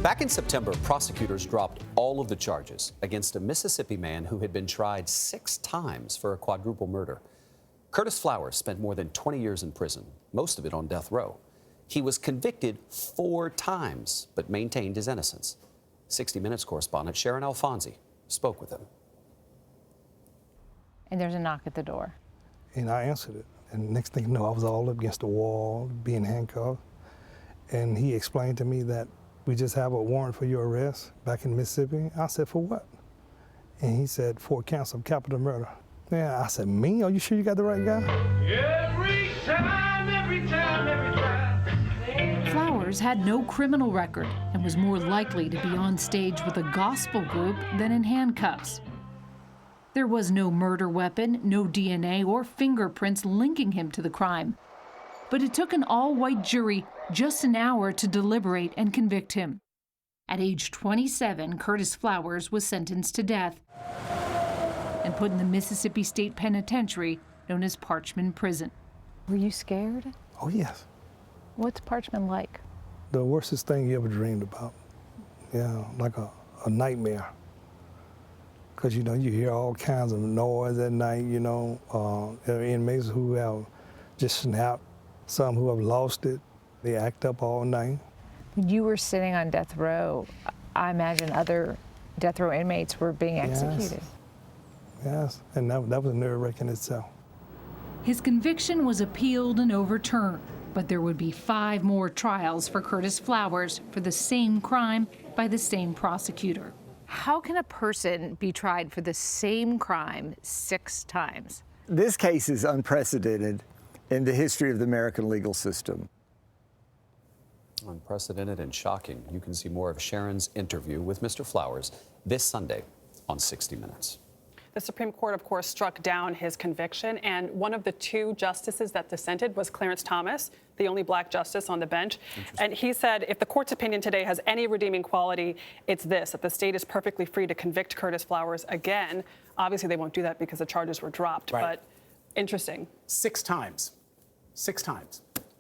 Back in September, prosecutors dropped all of the charges against a Mississippi man who had been tried 6 times for a quadruple murder. Curtis Flowers spent more than 20 years in prison, most of it on death row. He was convicted 4 times, but maintained his innocence. 60 Minutes correspondent Sharyn Alfonsi spoke with him. And there's a knock at the door. And I answered it. And next thing you know, I was all up against the wall, being handcuffed. And he explained to me that we just have a warrant for your arrest back in Mississippi. I said, for what? And he said, 4 counts of capital murder. Yeah, I said, me? Are you sure you got the right guy? Every time, every time, every time. Flowers had no criminal record and was more likely to be on stage with a gospel group than in handcuffs. There was no murder weapon, no DNA or fingerprints linking him to the crime. But it took an all-white jury just an hour to deliberate and convict him. At age 27, Curtis Flowers was sentenced to death and put in the Mississippi State Penitentiary, known as Parchman Prison. Were you scared? Oh, yes. What's Parchman like? The worstest thing you ever dreamed about. Yeah, like a nightmare. Because, you know, you hear all kinds of noise at night, you know. There are inmates who have just snapped, some who have lost it. They act up all night. When you were sitting on death row, I imagine other death row inmates were being executed. Yes, and that was nerve-wracking itself. His conviction was appealed and overturned, but there would be 5 more trials for Curtis Flowers for the same crime by the same prosecutor. How can a person be tried for the same crime 6 times? This case is unprecedented in the history of the American legal system. Unprecedented and shocking. You can see more of Sharyn's interview with Mr. Flowers this Sunday on 60 Minutes. The Supreme Court, of course, struck down his conviction, and one of the 2 justices that dissented was Clarence Thomas, the only black justice on the bench. And he said, if the court's opinion today has any redeeming quality, it's this, that the state is perfectly free to convict Curtis Flowers again. Obviously, they won't do that because the charges were dropped, right. But interesting. 6 times. 6 times.